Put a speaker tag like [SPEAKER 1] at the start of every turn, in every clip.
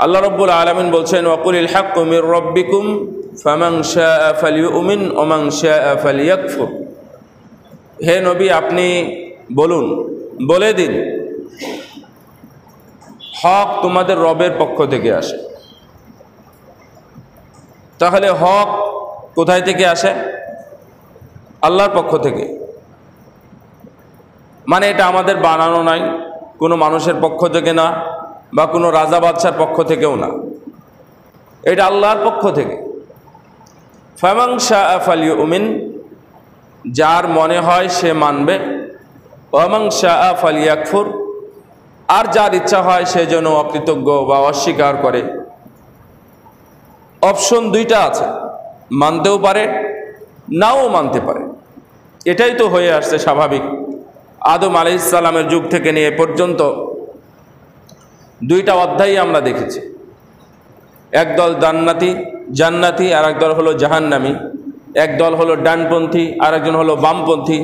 [SPEAKER 1] আল্লাহ রাব্বুল আলামিন বলছেন ওয়াকুলিল হাক্কু মির রাব্বিকুম ফামান শাআ ফালিউমিন ওয়া মান শাআ ফালিয়াকফুর। হে নবী, আপনি বলুন, বলে দিন, হক তোমাদের রবের পক্ষ থেকে আসে। তাহলে হক কোথায় থেকে আসে? আল্লাহর পক্ষ থেকে। মানে এটা আমাদের বানানো নাই, কোনো মানুষের পক্ষ থেকে না, বা কোনো রাজা বাদশার পক্ষ থেকেও না, এটা আল্লাহর পক্ষ থেকে। ফামান শাআ ফালিউমিন, যার মনে হয় সে মানবে, ওয়া মান শাআ ফালিয়াকফুর, আর যার ইচ্ছা হয় সে যেন অকৃতজ্ঞ বা অস্বীকার করে। অপশন দুইটা আছে, মানতেও পারে নাও মানতে পারে। এটাই তো হয়ে আসছে স্বাভাবিক। আদম আলাইহিস সালামের যুগ থেকে নিয়ে পর্যন্ত দুইটা অধ্যায় আমরা দেখেছি। একদল জান্নাতি আর একদল হলো জাহান্নামী। একদল হলো ডানপন্থী আর একজন হলো বামপন্থী।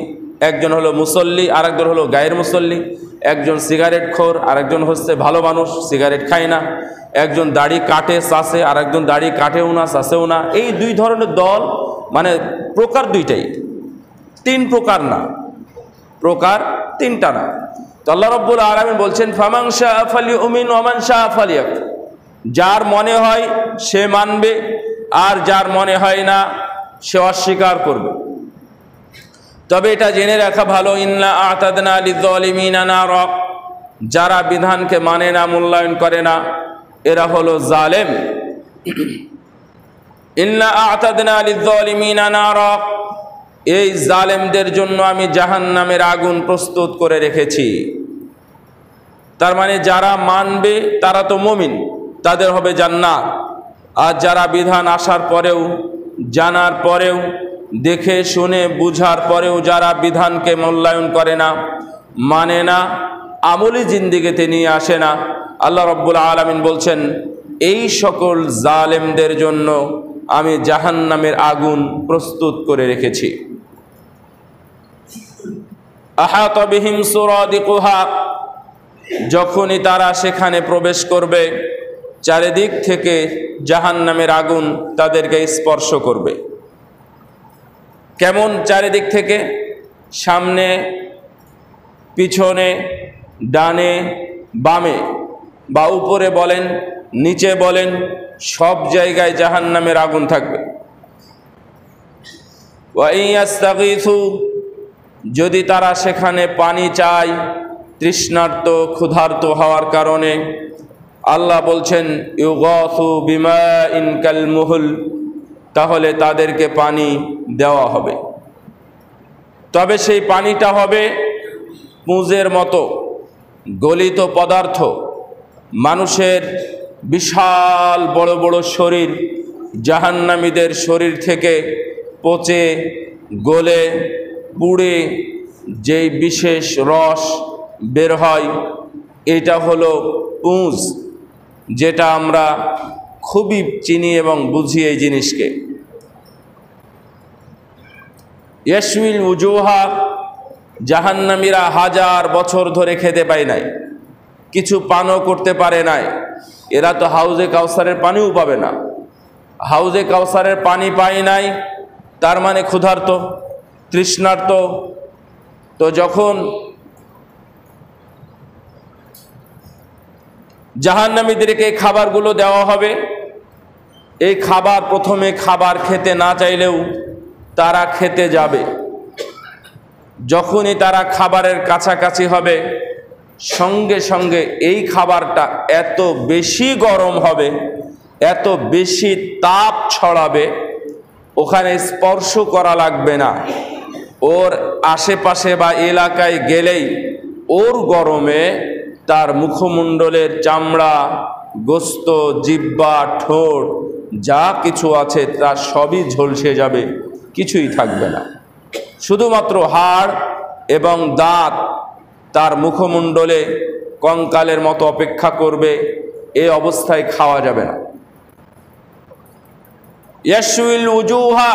[SPEAKER 1] একজন হলো মুসল্লি আর একজন হলো গায়ের মুসল্লি। একজন সিগারেট খোর আর একজন হচ্ছে ভালো মানুষ, সিগারেট খায় না। একজন দাড়ি কাটে চাষে আর একজন দাড়ি কাটেও না চাষেও না। এই দুই ধরনের দল, মানে প্রকার দুইটাই, তিন প্রকার না, প্রকার তিনটা না। তো আল্লাহ রাব্বুল আলামিন বলছেন ফামান শাআ ফালিউমিন ওয়া মান শাআ ফালিয়াকফুর, যার মনে হয় সে মানবে আর যার মনে হয় না সে অস্বীকার করবে। তবে এটা জেনে রাখা ভালো, ইন্না আ'তাদনা লিয-যালিমিনা নারা, যারা বিধানকে মানে না, মূল্যায়ন করে না, এরা হলো জালেম। ইন্না আ'তাদনা লিয-যালিমিনা নারা, এই জালেমদের জন্য আমি জাহান্নামের আগুন প্রস্তুত করে রেখেছি। তার মানে যারা মানবে তারা তো মুমিন, তাদের হবে জান্নাত। আর যারা বিধান আসার পরেও, জানার পরেও, দেখে শুনে বুঝার পরেও যারা বিধানকে মূল্যায়ন করে না, মানে না, আমলি জিন্দিগিতে নিয়ে আসে না, আল্লাহ রাব্বুল আলামিন বলছেন এই সকল জালেমদের জন্য আমি জাহান্নামের আগুন প্রস্তুত করে রেখেছি। আহাতা বিহিম সুরাদিকুহা, যখনই তারা সেখানে প্রবেশ করবে চারিদিক থেকে জাহান্নামের আগুন তাদেরকে স্পর্শ করবে। কেমন চারিদিক থেকে? সামনে, পিছনে, ডানে, বামে, বা উপরে বলেন, নিচে বলেন, সব জায়গায় জাহান্নামের আগুন থাকবে। ওয়া ইয়াস্তাগীথু, যদি তারা সেখানে পানি চায়, তৃষ্ণার্ত ক্ষুধার্ত হওয়ার কারণে, আল্লাহ বলছেন ইউগাসু বিমাইন কালমুহুল, তাহলে তাদেরকে পানি দেওয়া হবে। তবে সেই পানিটা হবে পুঁজের মতো গলিত পদার্থ। মানুষের বিশাল বড় বড় শরীর জাহান্নামীদের শরীর থেকে পচে গলে পুড়ে যেই বিশেষ রস বের হয়, এটা হলো পুঁজ, যেটা আমরা খুবই চিনি এবং বুঝি এই জিনিসকে। ইয়াশমিল উজুহা, জাহান্নামীরা হাজার বছর ধরে খেতে পায় নাই, কিছু পানও করতে পারে নাই। এরা তো হাউজে কাউসারের পানিও পাবে না। হাউজে কাউসারের পানি পায় নাই, তার মানে ক্ষুধার্ত, তৃষ্ণার্ত। তো যখন জাহান্নামীদেরকে এই খাবারগুলো দেওয়া হবে, এই খাবার প্রথমে খাবার খেতে না চাইলেও তারা খেতে যাবে। যখনই তারা খাবারের কাছাকাছি হবে, সঙ্গে সঙ্গে এই খাবারটা এত বেশি গরম হবে, এত বেশি তাপ ছড়াবে, ওখানে স্পর্শ করা লাগবে না, ওর আশেপাশে বা এলাকায় গেলেই ওর গরমে তার মুখমণ্ডলের চামড়া, গোস্ত, জিহ্বা, ঠোঁট যা কিছু আছে তা সবই ঝলসে যাবে, কিছুই থাকবে না। শুধুমাত্র হাড় এবং দাঁত তার মুখমণ্ডলে কঙ্কালের মতো অপেক্ষা করবে। এই অবস্থায় খাওয়া যাবে না। ইয়াশউইল উজুহা,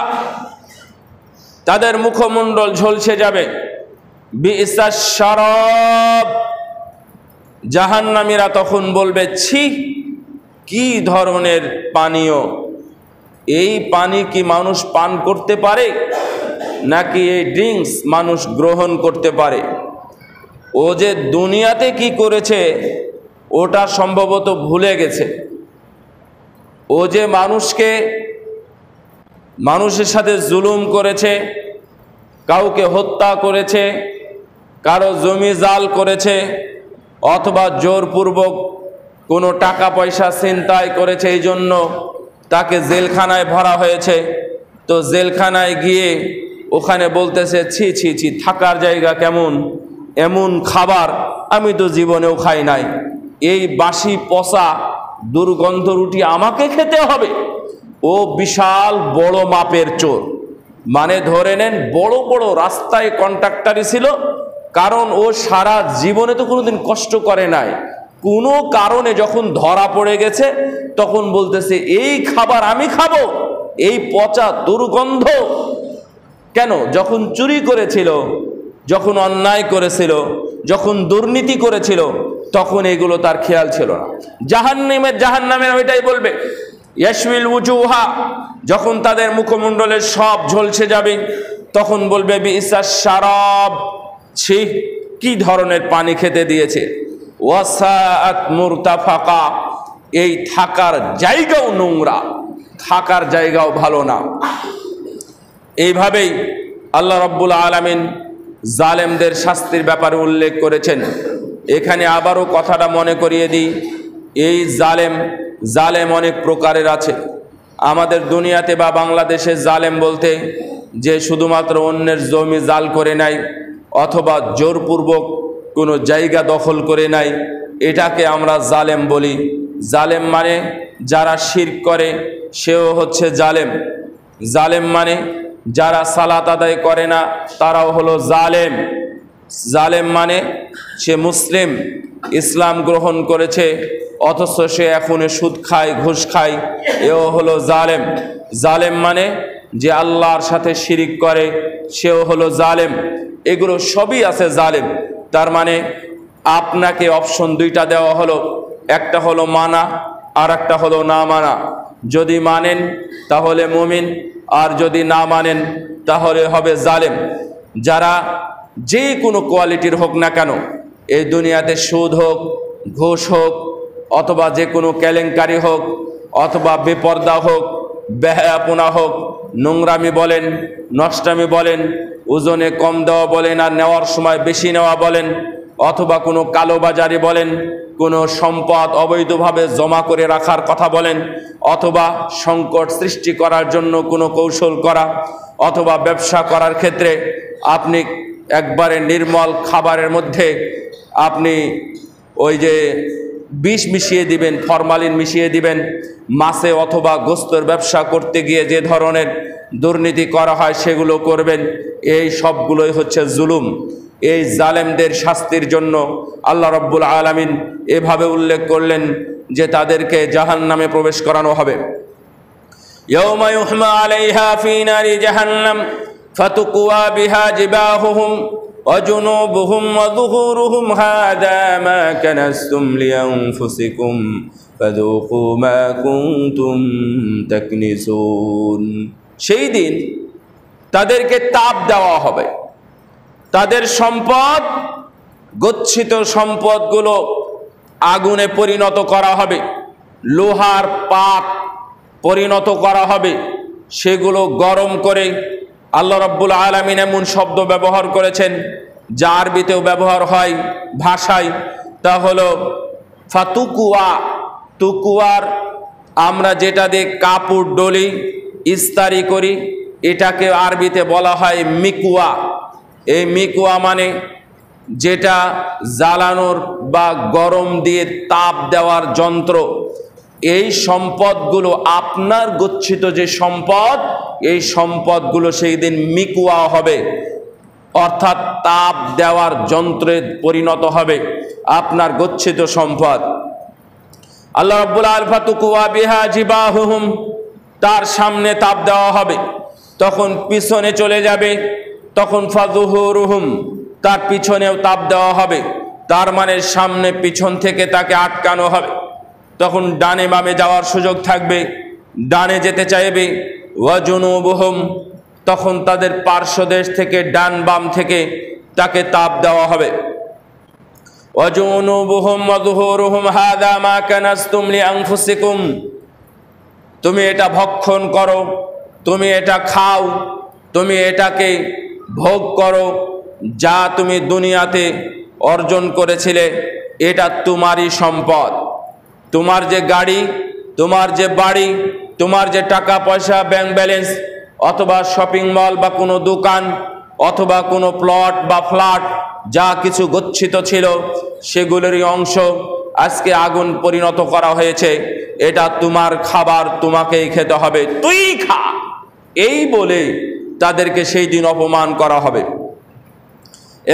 [SPEAKER 1] তাদের মুখমণ্ডল ঝলসে যাবে। বিইসাশ শারাব, জাহান্নামীরা তখন বলবে ছি, কি ধরনের পানীয়, এই পানি কি মানুষ পান করতে পারে, নাকি এই ড্রিঙ্কস মানুষ গ্রহণ করতে পারে? ও যে দুনিয়াতে কি করেছে ওটা সম্ভবত ভুলে গেছে। ও যে মানুষের সাথে জুলুম করেছে, কাউকে হত্যা করেছে, কারো জমি জাল করেছে, অথবা জোরপূর্বক কোনো টাকা পয়সা ছিনতাই করেছে, এই জন্য তাকে জেলখানায় ভরা হয়েছে। তো জেলখানায় গিয়ে ওখানে বলতেছে, ছি ছি ছি, থাকার জায়গা কেমন, এমন খাবার আমি তো জীবনেও খাই নাই, এই বাসি পচা দুর্গন্ধ রুটি আমাকে খেতে হবে। ও বিশাল বড় মাপের চোর, মানে ধরে নেন বড় বড় রাস্তায় কন্ট্রাক্টরি ছিল, কারণ ও সারা জীবনে তো কোনোদিন কষ্ট করে নাই। কোনো কারণে যখন ধরা পড়ে গেছে তখন বলতেছে এই খাবার আমি খাবো, এই পচা দুর্গন্ধ। কেন? যখন চুরি করেছিল, যখন অন্যায় করেছিল, যখন দুর্নীতি করেছিল, তখন এগুলো তার খেয়াল ছিল না। জাহান্নামের ওইটাই বলবে, ইয়াশমিল উজুহা, যখন তাদের মুখমণ্ডলের সব ঝলসে যাবে তখন বলবে বিইসাস শারাব, ছি কি ধরনের পানি খেতে দিয়েছে। ওয়াসাআত মুরতাফাকা, এই থাকার জায়গাও নোংরা, থাকার জায়গাও ভালো না। এইভাবেই আল্লাহ রাব্বুল আলামিন জালেমদের শাস্তির ব্যাপারে উল্লেখ করেছেন। এখানে আবারও কথাটা মনে করিয়ে দিই, এই জালেম অনেক প্রকারের আছে। আমাদের দুনিয়াতে বা বাংলাদেশে জালেম বলতে যে শুধুমাত্র অন্যের জমি জাল করে নেয় অথবা জোরপূর্বক কোনো জায়গা দখল করে নেয়, এটাকে আমরা জালেম বলি। জালেম মানে যারা শিরক করে সেও হচ্ছে জালেম। জালেম মানে যারা সালাত আদায় করে না তারাও হলো জালেম। জালেম মানে সে মুসলিম, ইসলাম গ্রহণ করেছে, অথচ সে এখনো সুদ খায়, ঘুষ খায়, এও হলো জালেম। জালেম মানে যে আল্লাহর সাথে শিরিক করে সেও হলো জালেম। এগুলো সবই আছে জালেম। তার মানে আপনাকে অপশন দুইটা দেওয়া হলো, একটা হলো মানা আর একটা হলো না মানা। যদি মানেন তাহলে মুমিন, আর যদি না মানেন তাহলে হবে জালেম। যারা যে কোনো কোয়ালিটির হোক না কেন, এই দুনিয়াতে সুদ হোক, ঘুষ হোক, অথবা যে কোনো কেলেঙ্কারি হোক, অথবা বেপর্দা হোক, বেহায়াপনা হোক, নোংরামি বলেন, নষ্টামি বলেন, ওজনে কম দেওয়া বলেন আর নেওয়ার সময় বেশি নেওয়া বলেন, অথবা কোনো কালোবাজারি বলেন, কোনো সম্পদ অবৈধভাবে জমা করে রাখার কথা বলেন, অথবা সংকট সৃষ্টি করার জন্য কোনো কৌশল করা, অথবা ব্যবসা করার ক্ষেত্রে আপনি একবারে নির্মল খাবারের মধ্যে আপনি ওই যে বিষ মিশিয়ে দিবেন, ফরমালিন মিশিয়ে দিবেন, মাছে অথবা গোস্তের ব্যবসা করতে গিয়ে যে ধরনের দুর্নীতি করা হয় সেগুলো করবেন, এই সবগুলোই হচ্ছে জুলুম। এই জালেমদের শাস্তির জন্য আল্লাহ রাব্বুল আলামিন এভাবে উল্লেখ করলেন যে তাদেরকে জাহান্নামে প্রবেশ করানো হবে। ইয়াউমা ইউহমা আলাইহা ফি নারি জাহান্নাম ফাতুকওয়া বিহা জিবাহুহুম ওয়া জুনুবুহুম ওয়া যুহুরুহুম হাযা মা কানাসতুম লিআনফুসিকুম ফাযুকু মা কুনতুম তাকনিসুন। সেই দিন তাদেরকে তাপ দেওয়া হবে, তাদের সম্পদ, গচ্ছিত সম্পদগুলো আগুনে পরিণত করা হবে, লোহার পাত পরিণত করা হবে, সেগুলো গরম করে আল্লাহ রাব্বুল আলামিন এমন শব্দ ব্যবহার করেছেন যা আরবিতেও ব্যবহার হয় ভাষায়, তা হলো ফাতুকুয়া। তুকুয়ার আমরা যেটা দিয়ে কাপড় ডলি, ইস্তারি করি, এটাকে আরবিতে বলা হয় মিকুয়া। এই মিকুয়া মানে যেটা জ্বালানোর বা গরম দিয়ে তাপ দেওয়ার যন্ত্র। এই সম্পদগুলো আপনার গচ্ছিত যে সম্পদ, এই সম্পদগুলো সেই দিন মিকুয়া হবে, অর্থাৎ তাপ দেওয়ার যন্ত্রে পরিণত হবে আপনার গচ্ছিত সম্পদ। আল্লাহ রাব্বুল আলামিন ফাতুকুয়া বিহা জিবাহুহুম, তার সামনে তাপ দেওয়া হবে, তখন পিছনে চলে যাবে, তখন ফাযুহুরুহুম, তার পিছনেও তাপ দেওয়া হবে, তার মানে সামনে পিছন থেকে তাকে আটকানো হবে। তখন ডানে বামে যাওয়ার সুযোগ থাকবে, ডানে যেতে চাইবে। ওয়াজুনুবুহুম, তখন তাদের পার্শ্বদেশ থেকে ডান বাম থেকে তাকে তাপ দেওয়া হবে। ওয়াজুনুবুহুম ওয়াযুহুরুহুম হাযা মা কানাসতুম লিআনফুসিকুম, তুমি এটা ভক্ষণ করো, তুমি এটা খাও, তুমি এটাকে ভোগ করো, যা তুমি দুনিয়াতে অর্জন করেছিলে, এটা তোমারই সম্পদ। তোমার যে গাড়ি, তোমার যে বাড়ি, তোমার যে টাকা পয়সা, ব্যাংক ব্যালেন্স, অথবা শপিং মল বা কোনো দোকান, অথবা কোনো প্লট বা ফ্ল্যাট, যা কিছু গচ্ছিত ছিল সেগুলোরই অংশ আজকে আগুন পরিণত করা হয়েছে। এটা তোমার খাবার, তোমাকেই খেতে হবে, তুই খা, এই বলে তাদেরকে সেই দিন অপমান করা হবে।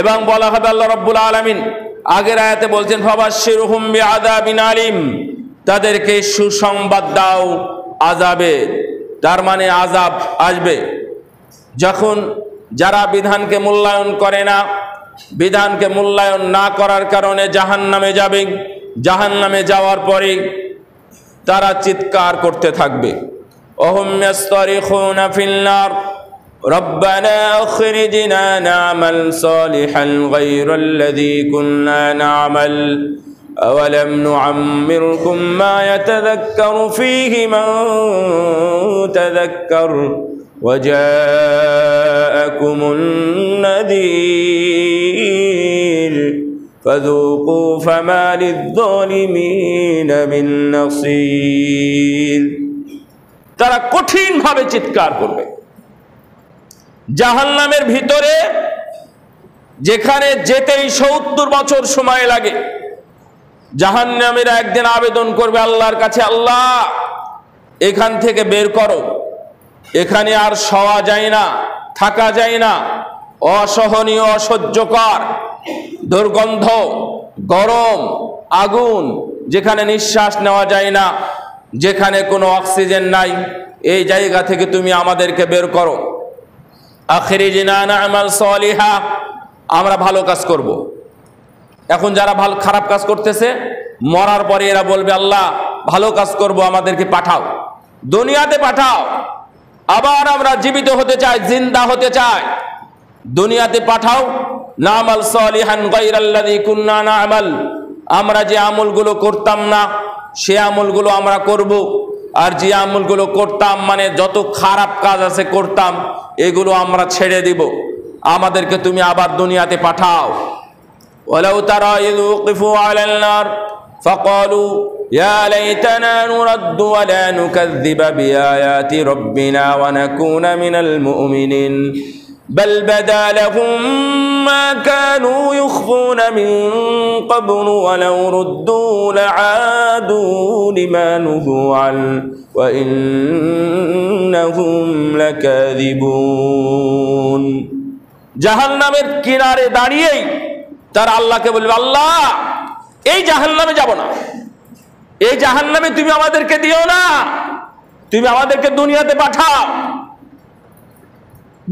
[SPEAKER 1] এবং বলা হবে, আল্লাহ রাব্বুল আলামিন আগের আয়াতে বলছেন ফাবাশশিরহুম বিআযাবিন আলিম, তাদেরকে সুসংবাদ দাও আযাবের। তার মানে আযাব আসবে। যখন যারা বিধানকে মূল্যায়ন করে না, বিধানকে মূল্যায়ন না করার কারণে জাহান্নামে যাবে, জাহান্নামে যাওয়ার পরে তারা চিৎকার করতে থাকবে, ওহুম ইয়াসতারিখুনা ফিন নার রব্বানা আখরিজনা না'মাল সালিহান গায়রাল্লাযী কুন্না না'মাল আওয়ালাম নু'আম্মিরকুম মা ইয়াতাযাক্কারু ফীহি মান তাযাক্কার ওয়া জাআকুমুন নাযীর ফাযূকূ ফামা লিয-যালিমিনা মিন নাসীর। তারা কঠিনভাবে চিৎকার করবে জাহান্নামের ভিতরে, যেখানে যেতেই 70 বছর সময় লাগে। জাহান্নামীরা একদিন আবেদন করবে আল্লাহর কাছে, আল্লাহ এখান থেকে বের করো, এখানে আর শোয়া যায় না, থাকা যায় না, অসহনীয়, অসহ্যকর দুর্গন্ধ, গরম, আগুন, যেখানে নিঃশ্বাস নেওয়া যায় না, যেখানে কোনো অক্সিজেন নাই, এই জায়গা থেকে তুমি আমাদেরকে বের করো। আখরিজনা না'মাল সালিহা, আমরা ভালো কাজ করব। এখন যারা ভালো খারাপ কাজ করতেছে, মরার পরে এরা বলবে আল্লাহ ভালো কাজ করব, আমাদেরকে পাঠাও, দুনিয়াতে পাঠাও। আবার আমরা জীবিত হতে চাই, জিন্দা হতে চাই, দুনিয়াতে পাঠাও। না'মাল সালিহান গায়রাল্লাযী কুন্না না'মাল, আমরা যে আমলগুলো করতাম না সে আমলগুলো আমরা করব, আর যে আমলগুলো করতাম মানে যত খারাপ কাজ আছে করতাম, এগুলো আমরা ছেড়ে দিব, আমাদেরকে তুমি আবার দুনিয়াতে পাঠাও। ওয়ালাউ তারা ইয উকিফু আলান নার ফাকালু ইয়া লাইতানা নুরাদ্দু ওয়া লা নুকাযযিবা বিআয়াতি রাব্বিনা ওয়া নাকুনা মিনাল মুমিনিন বাল বাদা লাহুম মা কানু ইখফুনা মিন ক্বাবলু ওয়া লাউ রুদ্দু লাআদু লিমা নুহু আন ওয়া ইন্নাহুম লাকাযিবুন। জাহান্নামের কিনারে দাঁড়িয়েই তারা আল্লাহকে বলবে, আল্লাহ এই জাহান্নামে যাব না, এই জাহান্নামে তুমি আমাদেরকে দিও না, তুমি আমাদেরকে দুনিয়াতে পাঠাও,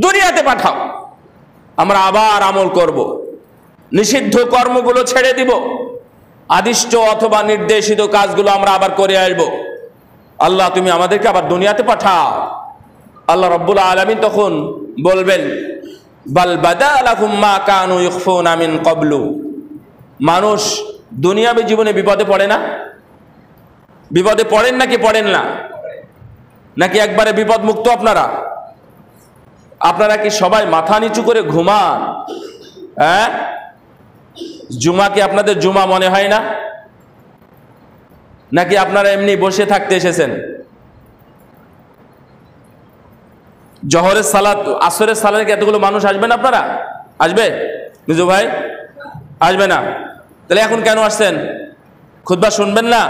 [SPEAKER 1] দুনিয়াতে পাঠাও, আমরা আবার আমল করব, নিষিদ্ধ কর্মগুলো ছেড়ে দিব, আদিষ্ট অথবা নির্দেশিত কাজগুলো আমরা আবার করে আসব। আল্লাহ তুমি আমাদেরকে আবার দুনিয়াতে পাঠাও। আল্লাহ রাব্বুল আলামিন তখন বলবেন বাল বাদা লাহুম মা কানু ইখফুনা মিন ক্বাবলু। মানুষ দুনিয়াবী জীবনে বিপদে পড়ে না? বিপদে পড়েন নাকি পড়েন না? নাকি একবারে বিপদ মুক্ত আপনারা? আপনারা কি সবাই মাথা নিচু করে ঘুমান? হ্যাঁ, জুমা কি আপনাদের জুমা মনে হয় না? নাকি আপনারা এমনি বসে থাকতে এসেছেন? জোহরের সালাত, আসরের সালাতে কি এতগুলো মানুষ আসবেন? আপনারা আসবে? মিজু ভাই আসবে না? তাহলে এখন কেন আসছেন? খুতবা শুনবেন না?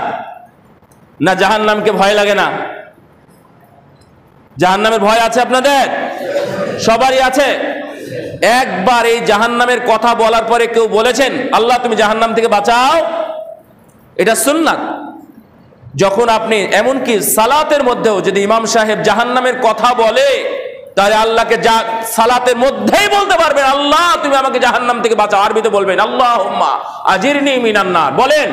[SPEAKER 1] না জাহান্নামকে ভয় লাগে না? জাহান্নামের ভয় আছে আপনাদের? সবারই আছে। একবার এই জাহান্নামের কথা বলার পরে কেউ বলেছেন আল্লাহ তুমি জাহান্নাম থেকে বাঁচাও? এটা সুন্নাত। যখন আপনি এমনকি সালাতের মধ্যেও যদি ইমাম সাহেব জাহান্নামের কথা বলে, তাহলে আল্লাহকে সালাতের মধ্যেই বলতে পারবেন আল্লাহ তুমি আমাকে জাহান্নাম থেকে বাঁচাও। আরবিতে বলবেন আল্লাহুম্মা আজিরনি মিনান নার, বলেন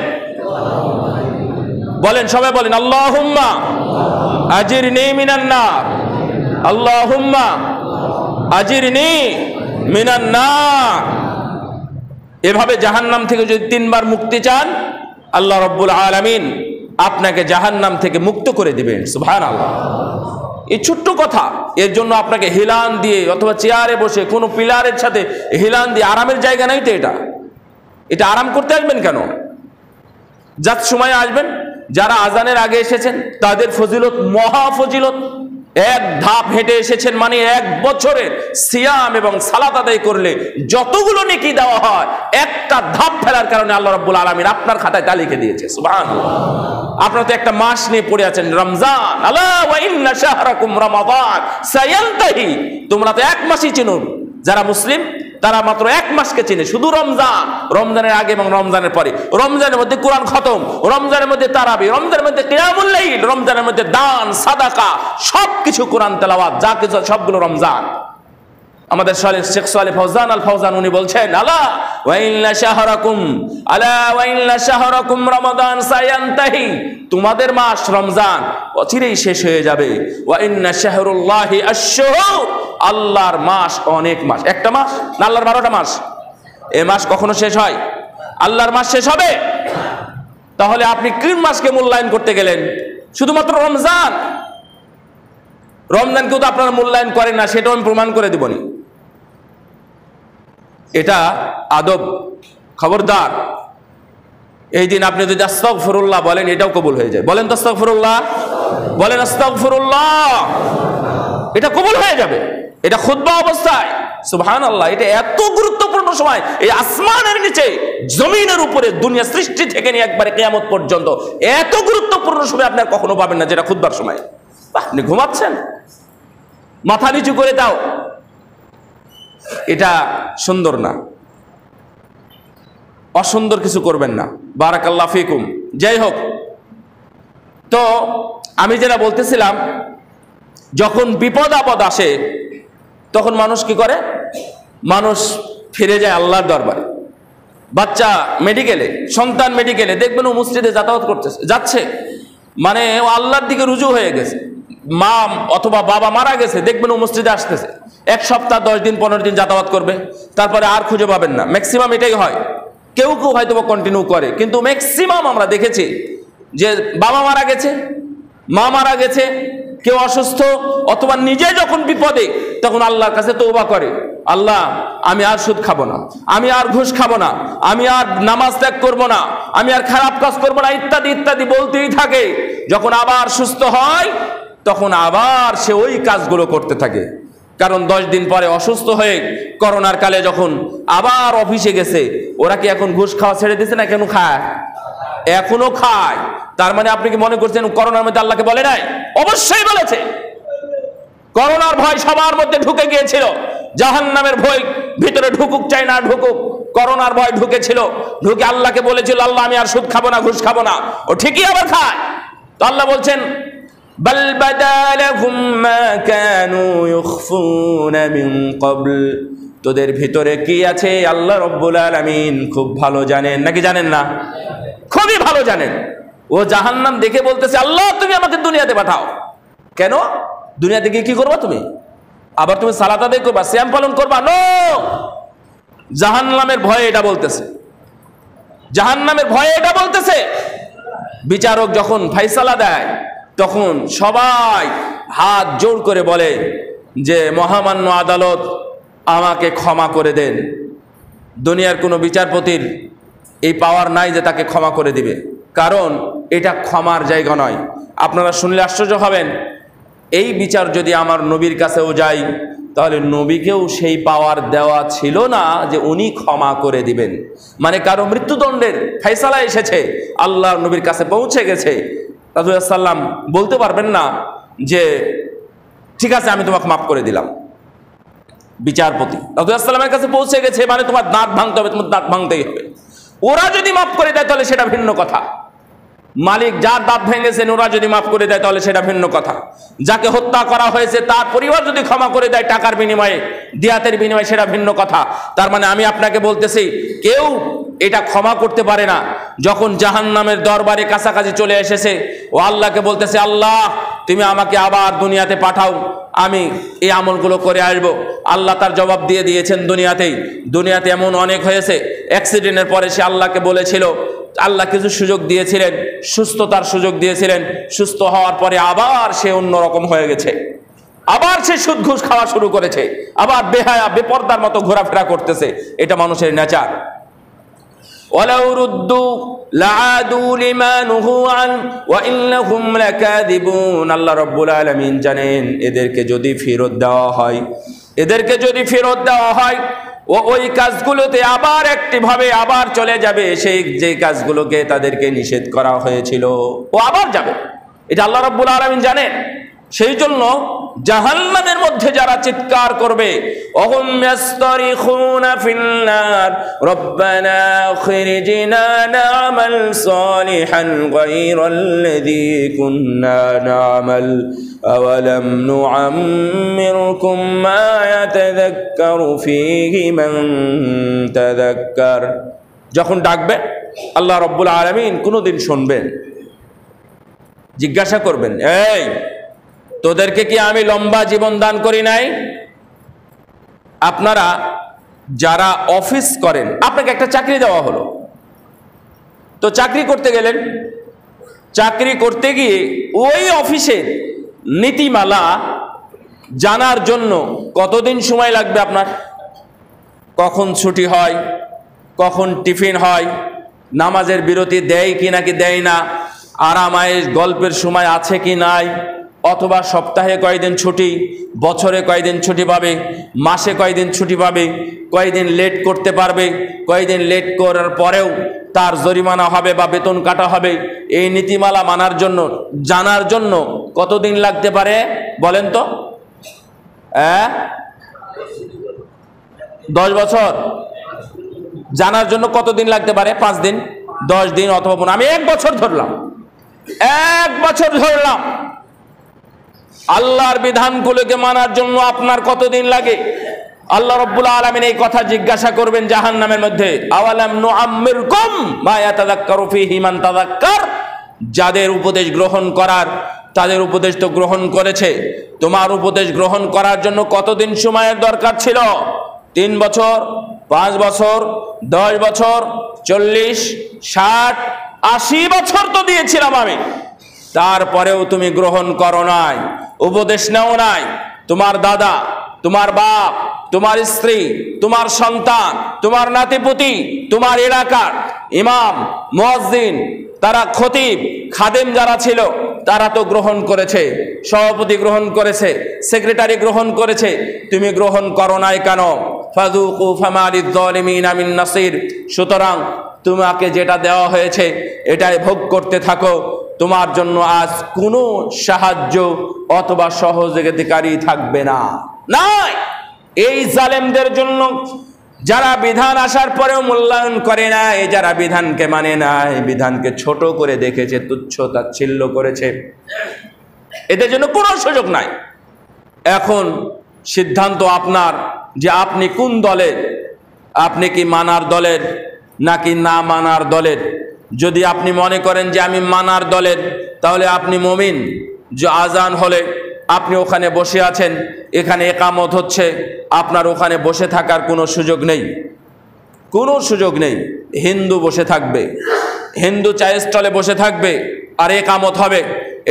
[SPEAKER 1] বলেন, সবাই বলেন, আল্লাহুম্মা আজিরনি মিনান নার, আল্লাহুম্মা আজিরনি মিনান নার। এভাবে জাহান্নাম থেকে যদি 3 বার মুক্তি চান, আল্লাহ রাব্বুল আলামিন আপনাকে জাহান্নাম থেকে মুক্ত করে দিবেন। সুবহানাল্লাহ। এই ছোট্ট কথা, এর জন্য আপনাকে হিলান দিয়ে অথবা চেয়ারে বসে কোনো পিলারের সাথে হিলান দিয়ে, আরামের জায়গা নাই তো এটা আরাম করতে আসবেন কেন? যার সময় আসবেন, যারা আজানের আগে এসেছেন তাদের ফজিলত মহা ফজিলত। 1 ধাপ হেঁটে এসেছেন মানে 1 বছরের সিয়াম এবং সালাত আদায় করলে যতগুলো নেকি দেওয়া হয়, একটা ধাপ ফেলার কারণে আল্লাহ রাব্বুল আলামিন আপনার খাতায় তালিকা দিয়েছে। সুবহানাল্লাহ। আপনারা তো একটা মাস নিয়ে পড়ে আছেন, রমজান। আলা ওয়া ইন্না শাহরাকুম রমাদান সায়ানতাহি। তোমরা তো 1 মাসই চিনো, যারা মুসলিম তারা মাত্র 1 মাসকে চিনে, শুধু রমজান, রমজানের আগে এবং রমজানের পরে। রমজানের মধ্যে কোরআন খতম, রমজানের মধ্যে তারাবি, রমজানের মধ্যে কিয়ামুল লাইল, রমজানের মধ্যে দান সাদাকা, সবকিছু কোরআন তেলাওয়াত, যা কিছু সবগুলো রমজান। আমাদের শেখ সালেহ ফৌজান আল ফৌজান উনি বলছেন, আলা ওয়া ইন্না শাহরাকুম রমাদান সায়ানতাহি। তোমাদের মাস রমজান অচিরেই শেষ হয়ে যাবে। ওয়া ইন্না শাহরুল্লাহি আশ-শুহুর। আল্লাহর মাস অনেক মাস। একটা মাস না আল্লাহর 12টা মাস? এই মাস কখনো শেষ হয়? আল্লাহর মাস শেষ হবে? তাহলে আপনি কোন মাসকে মূল্যায়ন করতে গেলেন? শুধুমাত্র রমজান। রমজানকেও তো আপনারা মূল্যায়ন করেন না, সেটাও আমি প্রমাণ করে দেবনি। এটা আদব। খবরদার, এই দিন আপনি যদি আস্তাগফিরুল্লাহ বলেন, এটাও কবুল হয়ে যায়। বলেন তো আস্তাগফিরুল্লাহ, বলেন আস্তাগফিরুল্লাহ, এটা কবুল হয়ে যাবে। এটা খুতবা অবস্থায়। সুবহানাল্লাহ। এটা এত গুরুত্বপূর্ণ সময়, এই আসমানের নিচে জমিনের উপরে দুনিয়া সৃষ্টি থেকে নিয়ে একবারে কিয়ামত পর্যন্ত এত গুরুত্বপূর্ণ সময় আপনার কখনো পাবেন না, যেটা খুতবার সময়। আপনি ঘুমাচ্ছেন, মাথা নিচু করে দাও, এটা সুন্দর না। অসুন্দর কিছু করবেন না। বারাকাল্লাহু ফিকুম। যাই হোক, তো আমি যেটা বলতেছিলাম, যখন বিপদ আপদ আসে তখন মানুষ কি করে? মানুষ ফিরে যায় আল্লাহর দরবারে। বাচ্চা মেডিকেলে, সন্তান মেডিকেলে, দেখবেন ও মসজিদে যাতায়াত করতেছে, যাচ্ছে, মানে ও আল্লাহর দিকে রুজু হয়ে গেছে। মা অথবা বাবা মারা গেছে, দেখবেন ও মসজিদে আসতেছে। 1 সপ্তাহ 10 দিন 15 দিন যাতায়াত করবে, তারপরে আর খুঁজে পাবেন না। ম্যাক্সিমাম এটাই হয়। কেউ কেউ হয়তো কন্টিনিউ করে, কিন্তু ম্যাক্সিমাম আমরা দেখেছি যে বাবা মারা গেছে, মা মারা গেছে, কেউ অসুস্থ, অথবা নিজে যখন বিপদে, তখন আল্লাহর কাছে তওবা করে, আল্লাহ আমি আর সুদ খাবো না, আমি আর ঘুষ খাবো না, আমি আর নামাজ ত্যাগ করবো না, আমি আর খারাপ কাজ করবো না, ইত্যাদি ইত্যাদি বলতেই থাকে। যখন আবার সুস্থ হয় তখন আবার সে ওই কাজগুলো করতে থাকে। কারণ 10 দিন পরে অসুস্থ হয়ে করোনার কালে যখন আবার অফিসে গেছে, ওরা কি এখন ঘুষ খাওয়া ছেড়ে দিয়েছে না? কেন খায়? এখনো খায়। তার মানে আপনি কি মনে করছেন করোনার মধ্যে আল্লাহকে বলে নাই? অবশ্যই বলেছে। করোনার ভয় সবার মধ্যে ঢুকে গিয়েছিল। জাহান্নামের ভয় ভিতরে ঢুকুক চাই না ঢুকুক, করোনার ভয় ঢুকেছিল। ঢুকে আল্লাহকে বলেছিল, আল্লাহ আমি আর সুদ খাবো না, ঘুষ খাবো না। ও ঠিকই আবার খায়। তো আল্লাহ বলছেন, বাল বাদালাহুম মা কানু ইখফুনা মিন ক্বাবল। তোদের ভিতরে কি আছে আল্লাহ রাব্বুল আলামিন খুব ভালো জানেন। নাকি জানেন না? খুবই ভালো জানেন। ও জাহান্নাম দেখে বলতেছে, আল্লাহ তুমি আমাকে দুনিয়াতে পাঠাও। কেন? দুনিয়াতে গিয়ে কি করবা তুমি? আবার তুমি সালাত আদায় করবা, সিয়াম পালন করবা? নো। জাহান্নামের ভয়ে এটা বলতেছে, জাহান্নামের ভয়ে এটা বলতেছে। বিচারক যখন ফায়সালা দেয় তখন সবাই হাত জোর করে বলে যে মহামান্য আদালত আমাকে ক্ষমা করে দেন। দুনিয়ার কোনো বিচারপতির এই পাওয়ার নাই যে তাকে ক্ষমা করে দিবে, কারণ এটা ক্ষমার জায়গা নয়। আপনারা শুনলে আশ্চর্য হবেন, এই বিচার যদি আমার নবীর কাছেও যায়, তাহলে নবীকেও সেই পাওয়ার দেওয়া ছিল না যে উনি ক্ষমা করে দিবেন। মানে কারো মৃত্যুদণ্ডের ফায়সালা এসেছে, আল্লাহ নবীর কাছে পৌঁছে গেছে, রাসূলুল্লাহ সাল্লাম বলতে পারবেন না যে ঠিক আছে আমি তোমাকে মাফ করে দিলাম। বিচারপতি রাসূলুল্লাহ সাল্লামের কাছে পৌঁছে গেছে, মানে তোমার দাঁত ভাঙতে হবে, তোমার দাঁত ভাঙতেই হবে। ওরা যদি মাফ করে দেয় তাহলে সেটা ভিন্ন কথা। মালিক যার দাঁত ভেঙেছেন ওরা যদি মাফ করে দেয় তাহলে সেটা ভিন্ন কথা। যাকে হত্যা করা হয়েছে তার পরিবার যদি ক্ষমা করে দেয় টাকার বিনিময়ে, দিয়াতের বিনিময়ে, সেটা ভিন্ন কথা। তার মানে আমি আপনাকে বলতেছি, কেউ এটা ক্ষমা করতে পারে না। যখন জাহান্নামের দরবারে কাছাকাছি চলে এসেছে, ও আল্লাহকে বলতেছে, আল্লাহ তুমি আমাকে আবার দুনিয়াতে পাঠাও, আমি এই আমলগুলো করে আসবো। আল্লাহ তার জবাব দিয়ে দিয়েছেন দুনিয়াতে এমন অনেক হয়েছে। অ্যাক্সিডেন্টের পরে সে আল্লাহকে বলেছিল, আল্লাহ কিছু সুযোগ দিয়েছিলেন, সুস্থতার সুযোগ দিয়েছিলেন, সুস্থ হওয়ার পরে আবার সে অন্যরকম হয়ে গেছে, আবার সে সুদ ঘুষ খাওয়া শুরু করেছে, আবার বেহায়া বেপরদার মতো ঘোরাফেরা করতেছে। এটা মানুষের নেচার। ওয়ালাউ রুদ্দু লাআদু লিমা নুহু আন ওয়া ইন্নাহুম লাকাযিবুন। আল্লাহ রাব্বুল আলামিন জানেন, এদেরকে যদি ফেরত দেওয়া হয় ও ওই কাজগুলোতে আবার একটিভাবে আবার চলে যাবে, সেই যে কাজগুলোকে তাদেরকে নিষেধ করা হয়েছিল ও আবার যাবে। এটা আল্লাহ রাব্বুল আলামিন জানেন। সেই জন্য জাহান্নামের মধ্যে যারা চিৎকার করবে, অহুম ইয়াসতারিখুনা ফিন নার রব্বানা আখিরজিনা না'মাল সালিহান গায়রাল্লাযী কুন্না না'মাল আওয়ালাম নুআম্মিরকুম মা ইয়াতাযাক্কারু ফীহি মান তাযাক্কার। যখন ডাকবে আল্লাহ রাব্বুল আলামিন কোনদিন শুনবেন, জিজ্ঞাসা করবেন, এই তোদেরকে কি আমি লম্বা জীবন দান করি নাই? আপনারা যারা অফিস করেন, আপনাকে একটা চাকরি দেওয়া হলো, তো চাকরি করতে গেলেন, চাকরি করতে গিয়ে ওই অফিসের নীতিমালা জানার জন্য কতদিন সময় লাগবে আপনার? কখন ছুটি হয়, কখন টিফিন হয়, নামাজের বিরতি দেয় কি নাকি দেয় না, আরাম আয়েশ গল্পের সময় আছে কি নাই, অথবা সপ্তাহে কয়দিন ছুটি, বছরে কয়দিন ছুটি পাবে, মাসে কয়দিন ছুটি পাবে, কয়দিন লেট করতে পারবে, কয়দিন লেট করার পরেও তার জরিমানা হবে বা বেতন কাটা হবে। এই নীতিমালা মানার জন্য, জানার জন্য কতদিন লাগতে পারে বলেন তো? 10 বছর জানার জন্য কতদিন লাগতে পারে? 5 দিন, 10 দিন, অথবা আমি 1 বছর ধরলাম, 1 বছর ধরলাম। আল্লাহর বিধানগুলোকে মানার জন্য আপনার কতদিন লাগে? আল্লাহ রাব্বুল আলামিন এই কথা জিজ্ঞাসা করবেন জাহান্নামের মধ্যে, আওয়ালাম নুআম্মিরকুম মা ইয়াতাযাক্কারু ফীহি মান তাযাক্কার। যাদের উপদেশ গ্রহণ করার, তাদের উপদেশ তো গ্রহণ করেছে, তোমার উপদেশ গ্রহণ করার জন্য কতদিন সময়ের দরকার ছিল? 3 বছর, 5 বছর, 10 বছর, 40, 60, 80 বছর তো দিয়েছিলাম আমি, তারপরেও তুমি গ্রহণ করো নাই, উপদেশ নাও নাই। তোমার দাদা, তোমার বাপ, তোমার স্ত্রী, তোমার সন্তান, তোমার নাতিপুতি, তোমার এলাকার ইমাম, মুয়াজ্জিন, তারা খতিব, খাদেম যারা ছিল তারা তো গ্রহণ করেছে, সভাপতি গ্রহণ করেছে, সেক্রেটারি গ্রহণ করেছে, তুমি গ্রহণ করো নাই কেন? ফাযুকু ফামা লিয-যালিমিনা মিন নাসির। সুতরাং তোমাকে যেটা দেওয়া হয়েছে এটাই ভোগ করতে থাকো, তোমার জন্য আজ কোনো সাহায্য অথবা সহযোগিতাকারী থাকবে না। নাই, এই জালেমদের জন্য যারা বিধান আসার পরেও মূল্যায়ন করে না, যারা বিধানকে মানে না, বিধানকে ছোট করে দেখেছে, তুচ্ছ তাচ্ছিল্য করেছে, এদের জন্য কোনো সুযোগ নাই। এখন সিদ্ধান্ত আপনার যে আপনি কোন দলের, আপনি কি মানার দলের নাকি না মানার দলের। যদি আপনি মনে করেন যে আমি মানার দলের, তাহলে আপনি মুমিন। যে আজান হলে আপনি ওখানে বসে আছেন, এখানে একামত হচ্ছে, আপনার ওখানে বসে থাকার কোনো সুযোগ নেই, কোনো সুযোগ নেই। হিন্দু বসে থাকবে, হিন্দু চায়ের স্টলে বসে থাকবে আর একামত হবে,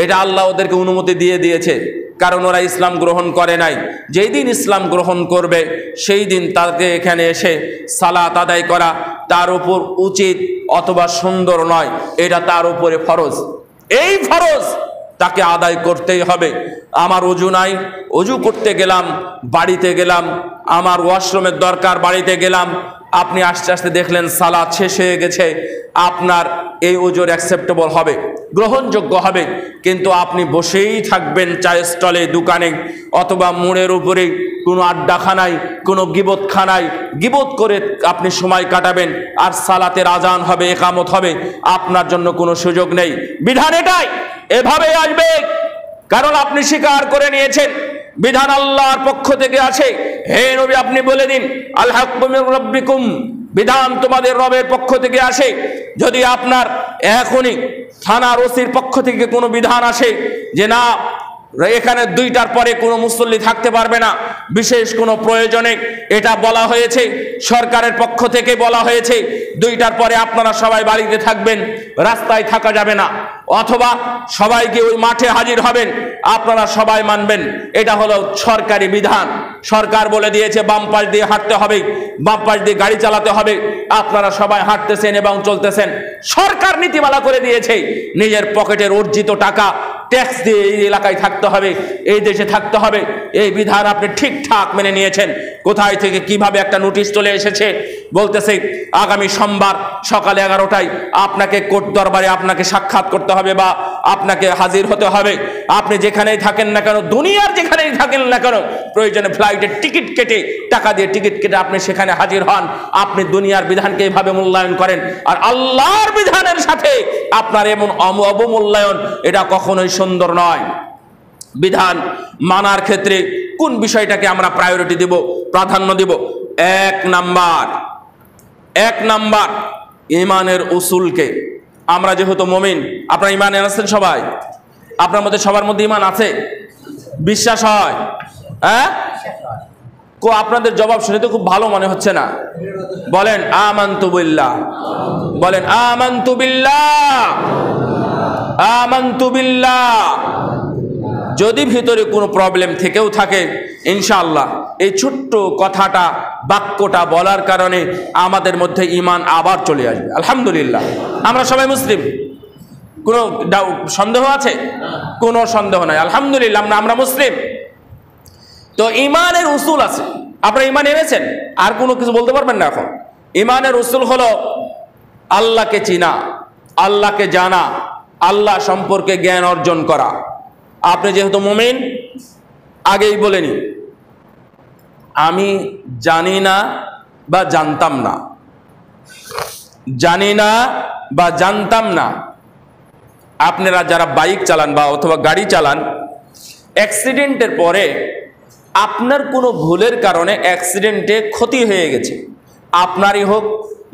[SPEAKER 1] এটা আল্লাহ ওদেরকে অনুমতি দিয়ে দিয়েছে, কারণ ওরা ইসলাম গ্রহণ করে নাই। যেই দিন ইসলাম গ্রহণ করবে সেই দিন তাকে এখানে এসে সালাত আদায় করা তার উপর উচিত অথবা সুন্দর নয়, এটা তার উপরে ফরজ। এই ফরজ তাকে আদায় করতেই হবে। আমার অজু নাই, অজু করতে গেলাম, বাড়িতে গেলাম, আমার ওয়াশরুমের দরকার, বাড়িতে গেলাম, আপনি আস্তে আস্তে দেখলেন সালাত শেষ হয়ে গেছে, আপনার এই ওজোর অ্যাকসেপ্টেবল হবে, গ্রহণযোগ্য হবে। কিন্তু আপনি বসেই থাকবেন চায়ের স্টলে, দোকানে, অথবা মোড়ের উপরে কোনো আড্ডাখানায়, কোনো গিবতখানায় গিবত করে আপনি সময় কাটাবেন, আর সালাতের আজান হবে, একামত হবে, আপনার জন্য কোনো সুযোগ নেই। বিধান এটাই, এভাবেই আসবে, কারণ আপনি স্বীকার করে নিয়েছেন বিধান আল্লাহর পক্ষ থেকে আছে। হে নবী, আপনি বলে দিন, আল হাক্কু মির রাব্বিকুম, বিধান তোমাদের রবের পক্ষ থেকে আসে। যদি আপনার এখনই থানার ওসির পক্ষ থেকে কোনো বিধান আসে যে না, এখানে 2টার পরে কোনো মুসল্লি থাকতে পারবে না, বিশেষ কোনো প্রয়োজনে এটা বলা হয়েছে, সরকারের পক্ষ থেকে বলা হয়েছে 2টার পরে আপনারা সবাই বাড়িতে থাকবেন, রাস্তায় থাকা যাবে না, অথবা সবাইকে ওই মাঠে হাজির হবেন, আপনারা সবাই মানবেন, এটা হলো সরকারি বিধান। সরকার বলে দিয়েছে বাম পাশ দিয়ে হাঁটতে হবে, বাম পাশ দিয়ে গাড়ি চালাতে হবে, আপনারা সবাই হাঁটতেছেন এবং চলতেছেন। সরকার নীতিমালা করে দিয়েছে নিজের পকেটের অর্জিত টাকা ট্যাক্স দিয়ে এই এলাকায় থাকতে হবে, এই দেশে থাকতে হবে। এই বিধান আপনি ঠিকঠাক মেনে নিয়েছেন। কোথায় থেকে কিভাবে একটা নোটিশ চলে এসেছে, বলতেছে আগামী সোমবার সকালে 11টায় আপনাকে কোর্ট দরবারে আপনাকে সাক্ষাৎ করতে হবে বা আপনাকে হাজির হতে হবে। আপনি যেখানেই থাকেন না কেন, দুনিয়ার যেখানেই থাকেন না কেন, প্রয়োজনে ফ্লাইটের টিকিট কেটে, টাকা দিয়ে টিকিট কেটে আপনি সেখানে হাজির হন। আপনি দুনিয়ার বিধানকে এইভাবে মূল্যায়ন করেন, আর আল্লাহর বিধানের সাথে আপনার এমন অবমূল্যায়ন, এটা কখনোই সুন্দর নয়। বিধান মানার ক্ষেত্রে কোন বিষয়টাকে আমরা প্রায়োরিটি দেব, প্রাধান্য দেব? 1 নাম্বার ঈমানের উসুলকে। আমরা যেহেতু মুমিন, আপনারা ঈমান আছেন সবাই? আপনার মধ্যে সবার মধ্যে ঈমান আছে? বিশ্বাস হয়? হ্যাঁ, আপনাদের জবাব শুনে তো খুব ভালো মনে হচ্ছে না। বলেন আমানতু বিল্লাহ, বলেন আমানতু বিল্লাহ, আমানতু বিল্লাহ। যদি ভিতরে কোনো প্রবলেম থেকেও থাকে, ইনশাআল্লাহ এই ছোট্ট কথাটা, বাক্যটা বলার কারণে আমাদের মধ্যে ঈমান আবার চলে আসবে। আলহামদুলিল্লাহ, আমরা সবাই মুসলিম। কোনো সন্দেহ আছে? কোনো সন্দেহ নাই। আলহামদুলিল্লাহ, আমরা মুসলিম। তো ঈমানের উসুল আছে। আপনারা ঈমান এনেছেন, আর কোনো কিছু বলতে পারবেন না এখন। ঈমানের উসুল হলো আল্লাহকে চিনা, আল্লাহকে জানা, আল্লাহ সম্পর্কে জ্ঞান অর্জন করা। আপনি যেহেতু মুমিন, আগেই বলেনি আমি জানি না বা জানতাম না, জানি না বা জানতাম না। আপনারা যারা বাইক চালান বা অথবা গাড়ি চালান, অ্যাক্সিডেন্টের পরে আপনার কোনো ভুলের কারণে অ্যাক্সিডেন্টে ক্ষতি হয়ে গেছে, আপনারই হোক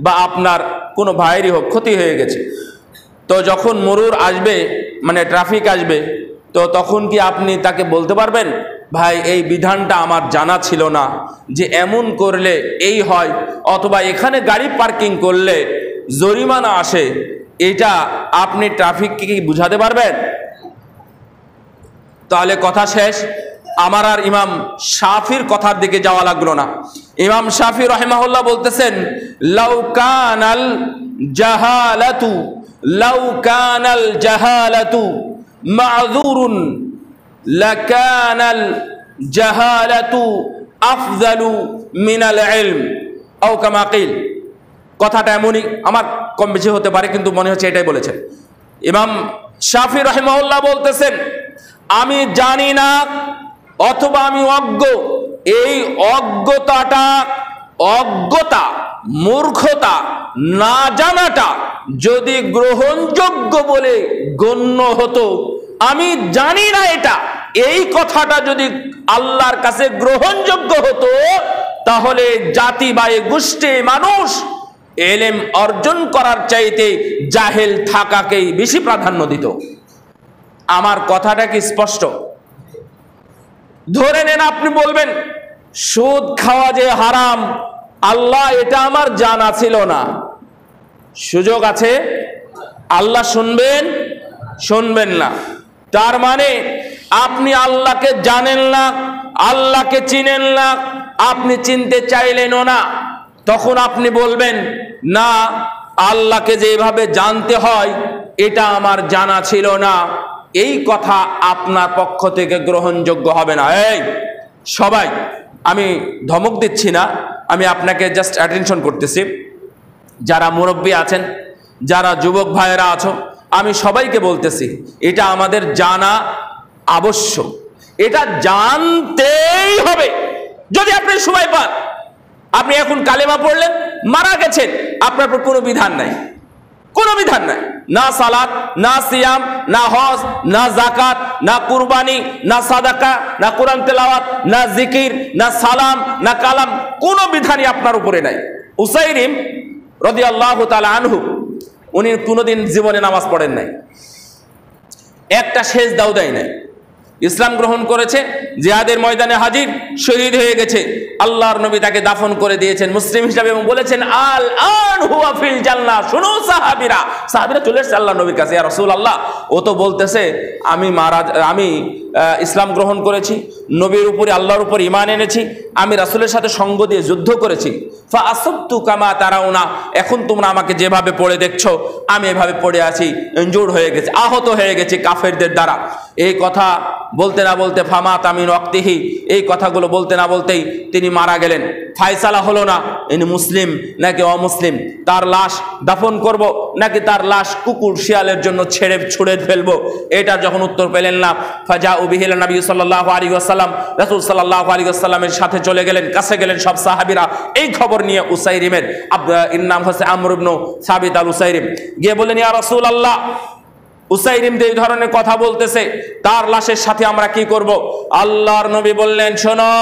[SPEAKER 1] বা আপনার কোনো ভাইয়েরই হোক, ক্ষতি হয়ে গেছে। তো যখন মরুর আসবে, মানে ট্রাফিক আসবে, তো তখন কি আপনি তাকে বলতে পারবেন ভাই এই বিধানটা আমার জানা ছিল না যে এমন করলে এই হয়, অথবা এখানে গাড়ি পার্কিং করলে জরিমানা আসে, এটা আপনি ট্রাফিককে কি বুঝাতে পারবেন? তাহলে কথা শেষ। আমার আর ইমাম শাফির কথার দিকে যাওয়া লাগলো না। ইমাম শাফি রাহিমাহুল্লাহ বলতেছেন লাউ কানাল জাহালাতু, লাউ কানাল জাহালাতু মাযুরুন লাকানাল জাহালাতু আফযালু মিনাল ইলম আও কামা কিল। কথাটা এমনই, আমার কম বেশি হতে পারে, কিন্তু মনে হচ্ছে এটাই বলেছেন ইমাম শাফি রাহিমাহুল্লাহ। বলতেছেন আমি জানি না অথবা আমি অজ্ঞ, এই অজ্ঞতাটা, অজ্ঞতা, মূর্খতা, না জানাটা যদি গ্রহণযোগ্য বলে গণ্য হতো, আমি জানি না এটা, এই কথাটা যদি আল্লাহর কাছে গ্রহণযোগ্য হতো, তাহলে জাতি বা গোষ্ঠী মানুষ এলেম অর্জন করার চাইতে জাহেল থাকাকেই বেশি প্রাধান্য দিত। আমার কথাটা কি স্পষ্ট? ধরে নেন আপনি বলবেন সুদ খাওয়া যে হারাম, আল্লাহ এটা আমার জানা ছিল না। সুযোগ আছে, আল্লাহ শুনবেন, শুনবেন না। তার মানে আপনি আল্লাহকে জানেন না, আল্লাহকে চিনেন না, আপনি চিনতে চাইলেনও না। তখন আপনি বলবেন না, আল্লাহকে যেভাবে জানতে হয় এটা আমার জানা ছিল না, এই কথা আপনার পক্ষ থেকে গ্রহণযোগ্য হবে না। এই সবাই, আমি ধমক দিচ্ছি না, আমি আপনাকে জাস্ট অ্যাটেনশন করতেছি। যারা মুরব্বী আছেন, যারা যুবক ভাইয়েরা আছো, আমি সবাইকে বলতেছি এটা আমাদের জানা আবশ্যক, এটা জানতেই হবে। যদি আপনি সময় পান, আপনি এখন কালেমা পড়লেন, মারা গেছেন, আপনার উপর কোনো বিধান নাই, কোনো বিধান নাই। না সালাত, না সিয়াম, না হজ, না যাকাত, না কুরবানি, না সাদাকা, না কোরআন তেলাওয়াত, না জিকির, না সালাম, না কালাম, কোনো বিধানই আপনার উপরে নাই। উসাইরিম রাদিয়াল্লাহু তাআলা আনহু উনি কোনোদিন জীবনে নামাজ পড়েন নাই, একটা সেজদাও দেয় নাই। ইসলাম গ্রহণ করেছে, জিহাদের ময়দানে হাজির, শহীদ হয়ে গেছে। আল্লাহর নবী তাকে দাফন করে দিয়েছেন মুসলিম হিসাবে এবং বলেছেন আল আন হুয়া ফিল জান্নাহ। শুনো সাহাবীরা চলে এসেছে আল্লাহর নবীর কাছে, ইয়া রাসূলুল্লাহ, ও তো বলতেছে আমি ইসলাম গ্রহণ করেছি, নবীর উপরে আল্লাহর উপর ঈমান এনেছি, আমি রাসূলের সাথে সঙ্গ দিয়ে যুদ্ধ করেছি। ফা আসবতু কামা তারাউনা, এখন তোমরা আমাকে যেভাবে পড়ে দেখছো আমি এভাবে পড়ে আছি, ইনজুর্ড হয়ে গেছি, আহত হয়ে গেছি কাফেরদের দ্বারা। এই কথা বলতে না বলতে ফামা তামিন ওয়াক্তিহি, এই কথাগুলো বলতে না বলতেই তিনি মারা গেলেন। ফায়সালা হলো না ইনি মুসলিম নাকি অমুসলিম, তার লাশ দাফন করব নাকি তার লাশ কুকুর শিয়ালের জন্য ছুঁড়ে ফেলবো, এটা যখন উত্তর পেলেন না, ফাজাউ বিহি ইলা নবী সাল্লাল্লাহু আলাইহি ওয়াসাল্লাম, রাসূল সাল্লাল্লাহু আলাইহি ওয়াসাল্লামের সাথে চলে গেলেন, কাছে গেলেন সব সাহাবীরা। এই খবর নিয়ে উসাইরিমের এর নাম হচ্ছে আমর ইবনে সাবিত আল উসাইরিম, গিয়ে বললেন ইয়া রাসূলুল্লাহ, উসাইরিম এই ধরনের কথা বলতেছে, তার লাশের সাথে আমরা কি করব? আল্লাহর নবী বললেন শোনো,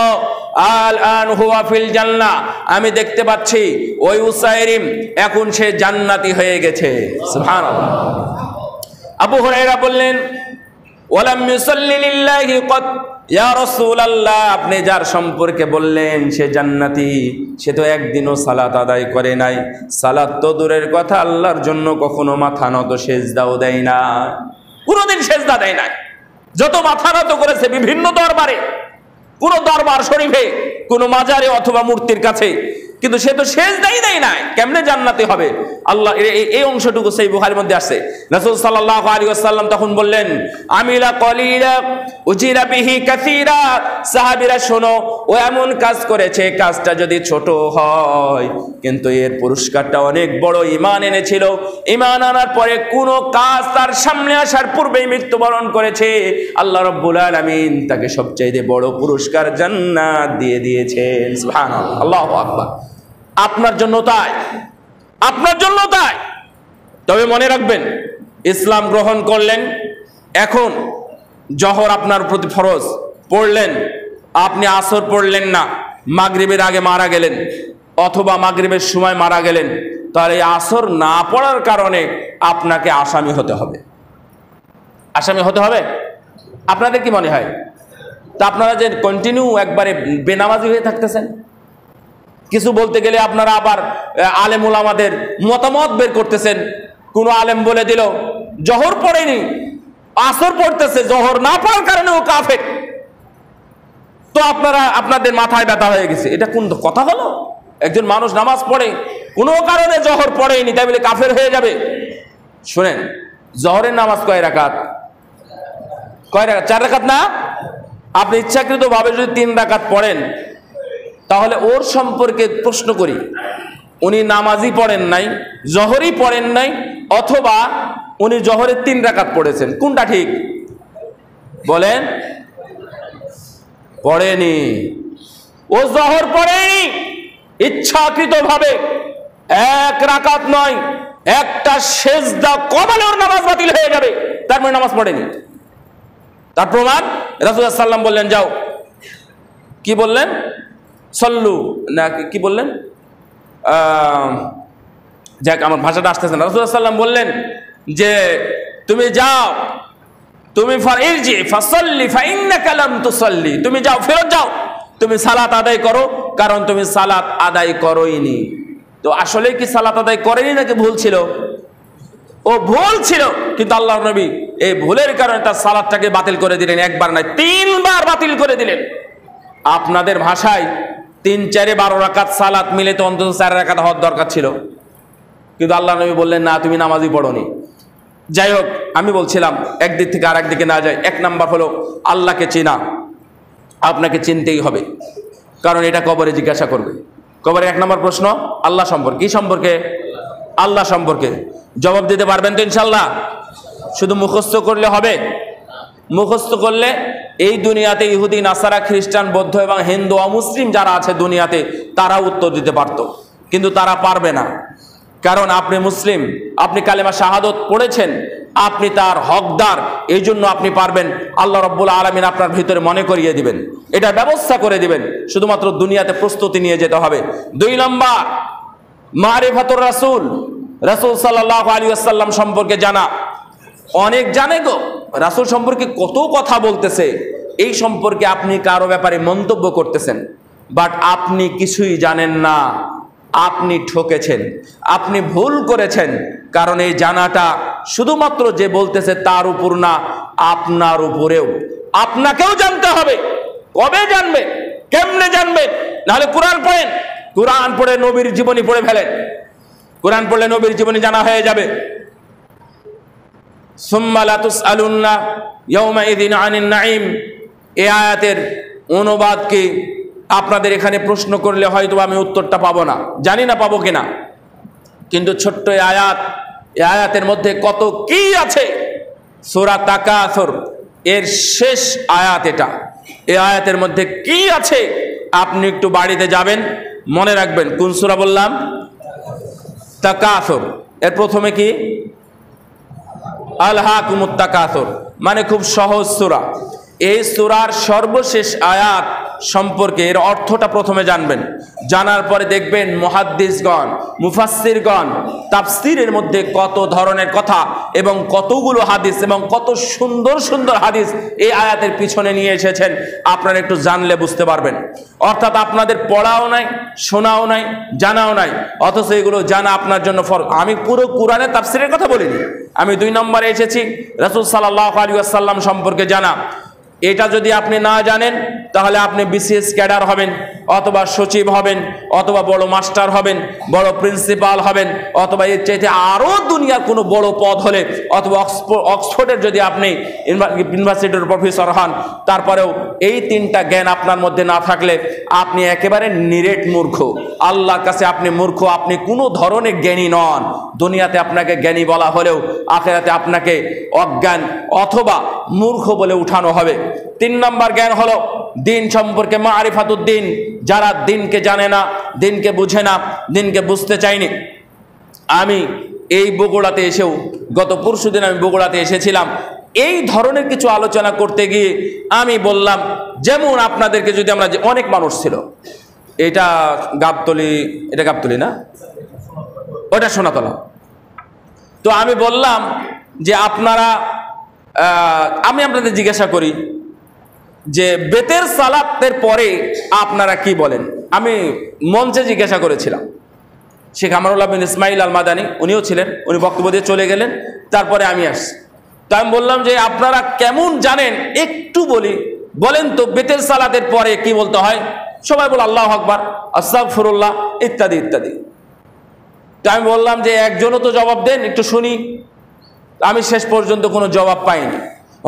[SPEAKER 1] আল আন হুয়া ফিল জান্নাহ, আমি দেখতে পাচ্ছি ওই উসাইরিম এখন সে জান্নাতি হয়ে গেছে। সুবহানাল্লাহ। আবু হুরায়রা বললেন ওয়ালাম ইউসাল্লি লিল্লাহি ক্বাত, ইয়া রাসূলুল্লাহ, আপনি যার সম্পর্কে বললেন সে জান্নাতি, সে তো একদিনও সালাত আদায় করে নাই, সালাত তো দূরের কথা আল্লাহর জন্য কখনো মাথা নত সেজদাও দেয় না, কোনোদিন সেজদা দেয় নাই। যত মাথা নত করেছে বিভিন্ন দরবারে, কোন দরবার শরীফে, কোন মাজারে অথবা মূর্তির কাছে, কিন্তু সে তো সেজদাই দেয় নাই, কেমনে জান্নাতি হবে? আল্লাহ এই অংশটুকু সেই বুখারীর মধ্যে আছে। রাসূল সাল্লাল্লাহু আলাইহি ওয়াসাল্লাম তখন বললেন আমিলা কলিলা উজিরা বিহি কাসীরা, সাহাবীরা শোনো, ও এমন কাজ করেছে, কাজটা যদি ছোট হয় কিন্তু এর পুরস্কারটা অনেক বড়। ঈমান এনেছিল, ঈমান আনার পরে কোন কাজ তার সামনে আসার পূর্বেই মৃত্যুবরণ করেছে, আল্লাহ রাব্বুল আলামিন তাকে সবচেয়ে বড় পুরস্কার জান্নাত দিয়ে দিয়েছেন। সুবহানাল্লাহ, আল্লাহু আকবার। আপনার জন্য তাই, আপনার জন্য তাই। তবে মনে রাখবেন, ইসলাম গ্রহণ করলেন, এখন জহর আপনার প্রতি ফরজ, পড়লেন, আপনি আসর পড়লেন না, মাগরিবের আগে মারা গেলেন অথবা মাগরিবের সময় মারা গেলেন, তাহলে আসর না পড়ার কারণে আপনাকে আসামি হতে হবে। আসামি হতে হবে। আপনাদের কি মনে হয়? তা আপনারা যে কন্টিনিউ একবারে বেনামাজি হয়ে থাকতেছেন, কিছু বলতে গেলে আপনারা আবার আলেম ওলামাদের মতামত বের করতেছেন। কোন আলেম বলে দিল জহর পড়েনি, আসর পড়তেছে, জহর না পড়ার কারণে ও কাফের, তো আপনাদের মাথায় ব্যথা হয়ে গেছে। এটা কোন কথা হলো? একজন মানুষ নামাজ পড়ে, কোনো কারণে জহর পড়েনি তাই বলে কাফের হয়ে যাবে? শুনেন, জহরের নামাজ কয় রাকাত? 4 রাকাত না? আপনি ইচ্ছাকৃত ভাবে যদি 3 রাকাত পড়েন, তাহলে ওর সম্পর্কে প্রশ্ন করি, উনি নামাজই পড়েন নাই, জহরই পড়েন নাই, অথবা উনি জহরের 3 রাকাত পড়েছেন, কোনটা ঠিক বলেন? পড়েনি, ও জহর পড়েনি, ইচ্ছাকৃত ভাবে 1 রাকাত নয়, একটা সেজদা কমালে ওর নামাজ বাতিল হয়ে যাবে, তার মানে নামাজ পড়েনি। তার প্রমাণ রাসূলুল্লাহ সাল্লাল্লাহু আলাইহি ওয়াসাল্লাম বললেন যাও, কি বললেন? সল্লু না কি বললেন, যাক আমার ভাষাটা আসতেছে না। রাসূলুল্লাহ সাল্লাল্লাহু আলাইহি ওয়াসাল্লাম বললেন যে তুমি যাও, তুমি ফারজি ফাসাল্লি ফাইন্নাকা লাম তুসাল্লি, তুমি যাও, ফেরত যাও, তুমি সালাত আদায় করো, কারণ তুমি সালাত আদায় করোইনি। তো আসলে কি সালাত আদায় করেনি নাকি ভুল ছিল? ও ভুল ছিল, কিন্তু আল্লাহর নবী এই ভুলের কারণে তার সালাতটাকে বাতিল করে দিলেন, একবার নয় 3 বার বাতিল করে দিলেন। আপনাদের ভাষায় 3 4 12 রাকাত সালাত মিলে তো অন্তত 4 রাকাত হওয়ার দরকার ছিল, কিন্তু আল্লাহ নবী বললেন না, তুমি নামাজই পড়োনি। যাই হোক, আমি বলছিলাম একদিক থেকে আর একদিকে না যায়। 1 নাম্বার হলো আল্লাহকে চেনা, আপনাকে চিনতেই হবে, কারণ এটা কবরে জিজ্ঞাসা করবে। কবরে 1 নম্বর প্রশ্ন আল্লাহ সম্পর্কে। কি সম্পর্কে? আল্লাহ সম্পর্কে। জবাব দিতে পারবেন তো ইনশাল্লাহ? শুধু মুখস্থ করলে হবে? মুখস্থ করলে এই দুনিয়াতে ইহুদি, নাসারা, খ্রিস্টান, বৌদ্ধ এবং হিন্দু অমুসলিম যারা আছে দুনিয়াতে, তারা উত্তর দিতে পারত, কিন্তু তারা পারবে না। কারণ আপনি মুসলিম, আপনি কালেমা শাহাদত পড়েছেন, আপনি তার হকদার, এই জন্য আপনি পারবেন। আল্লাহ রাব্বুল আলামিন আপনার ভিতরে মনে করিয়ে দিবেন, এটা ব্যবস্থা করে দিবেন, শুধুমাত্র দুনিয়াতে প্রস্তুতি নিয়ে যেতে হবে। 2 নম্বর, মারিফাতুর রাসূল, রাসূল সাল্লাল্লাহু আলাইহি ওয়াসাল্লাম সম্পর্কে জানা। অনেক জানে গো, রাসূল সম্পর্কে কত কথা বলতেছে, এই সম্পর্কে আপনি কারো ব্যাপারে মন্তব্য করতেছেন, বাট আপনি কিছুই জানেন না। আপনি ঠকেছেন, আপনি ভুল করেছেন। কারণ এই জানাটা শুধুমাত্র যে বলতেছে তার উপর না, আপনার উপরেও, আপনাকেও জানতে হবে। কবে জানবেন, কেমনে জানবেন? নাহলে কোরআন পড়েন, কোরআন পড়ে নবীর জীবনী পড়ে ফেলেন, কোরআন পড়লে নবীর জীবনী জানা হয়ে যাবে। সুম্মা লা তুসআলুন্না ইয়াওমাইযিন আনিন নাঈম, এই আয়াতের অনুবাদ কি আপনাদের এখানে প্রশ্ন করলে হয়তো আমি উত্তরটা পাবো না, জানি না পাবো কিনা। কিন্তু ছোট্ট এই আয়াত, এই আয়াতের মধ্যে কত কি আছে। সূরা তাকাসুর এর শেষ আয়াত এটা। এই আয়াতের মধ্যে কি আছে আপনি একটু বাড়িতে যাবেন, মনে রাখবেন। কোন সূরা বললাম? তাকাসুর। এর প্রথমে কি? আলহাকুমুত তাকাসুর, মানে খুব সহজ সূরা। এই সূরার সর্বশেষ আয়াত সম্পর্কে এর অর্থটা প্রথমে জানবেন, জানার পরে দেখবেন মুহাদ্দিসগণ, মুফাসসিরগণ তাফসীরের মধ্যে কত ধরনের কথা এবং কতগুলো হাদিস এবং কত সুন্দর সুন্দর হাদিস এই আয়াতের পিছনে নিয়ে এসেছেন। আপনারা একটু জানলে বুঝতে পারবেন। অর্থাৎ আপনাদের পড়াও নাই, শোনাও নাই, জানাও নাই, অথচ এগুলো জানা আপনার জন্য ফরজ। আমি পুরো কোরআনের তাফসীরের কথা বলিনি, আমি 2 নম্বরে এসেছি রাসূল সাল্লাল্লাহু আলাইহি ওয়াসাল্লাম সম্পর্কে জানা। এটা যদি আপনি না জানেন তাহলে আপনি বিসিএস ক্যাডার হবেন, অথবা সচিব হবেন, অথবা বড় মাস্টার হবেন, বড় প্রিন্সিপাল হবেন, অথবা এর চাইতে আরও দুনিয়ার কোনো বড় পদ হলে, অথবা অক্সফোর্ডের যদি আপনি ইউনিভার্সিটির প্রফেসর হন, তারপরেও এই 3টা জ্ঞান আপনার মধ্যে না থাকলে আপনি একেবারে নিরেট মূর্খ। আল্লাহর কাছে আপনি মূর্খ, আপনি কোনো ধরনের জ্ঞানী নন। দুনিয়াতে আপনাকে জ্ঞানী বলা হলেও আখিরাতে আপনাকে অজ্ঞান অথবা মূর্খ বলে উঠানো হবে। 3 নম্বর জ্ঞান হলো দিন সম্পর্কে মারিফাতুদ্দিন। যারা দিনকে জানে না, দিনকে বুঝে না, দিনকে বুঝতে চায়নি। আমি এই বগুড়াতে এসেও, গত পরশুদিন আমি বগুড়াতে এসেছিলাম, এই ধরনের কিছু আলোচনা করতে গিয়ে আমি বললাম, যেমন আপনাদেরকে যদি আমরা, অনেক মানুষ ছিল, এটা গাবতলি, এটা গাবতলি না, ওটা সোনাতলা। তো আমি বললাম যে আপনারা, আমি আপনাদের জিজ্ঞাসা করি যে বেতের সালাতের পরে আপনারা কি বলেন। আমি মঞ্চে জিজ্ঞাসা করেছিলাম, শেখ আমানুল্লাহ বিন ইসমাইল আল মাদানী উনিও ছিলেন, উনি বক্তব্য দিয়ে চলে গেলেন, তারপরে আমি আসছি। তো আমি বললাম যে আপনারা কেমন জানেন একটু বলেন তো বেতের সালাতের পরে কি বলতে হয়? সবাই বলে আল্লাহু আকবার, আস্তাগফিরুল্লাহ ইত্যাদি ইত্যাদি। তো আমি বললাম যে একজনও তো জবাব দেন, একটু শুনি। আমি শেষ পর্যন্ত কোনো জবাব পাইনি,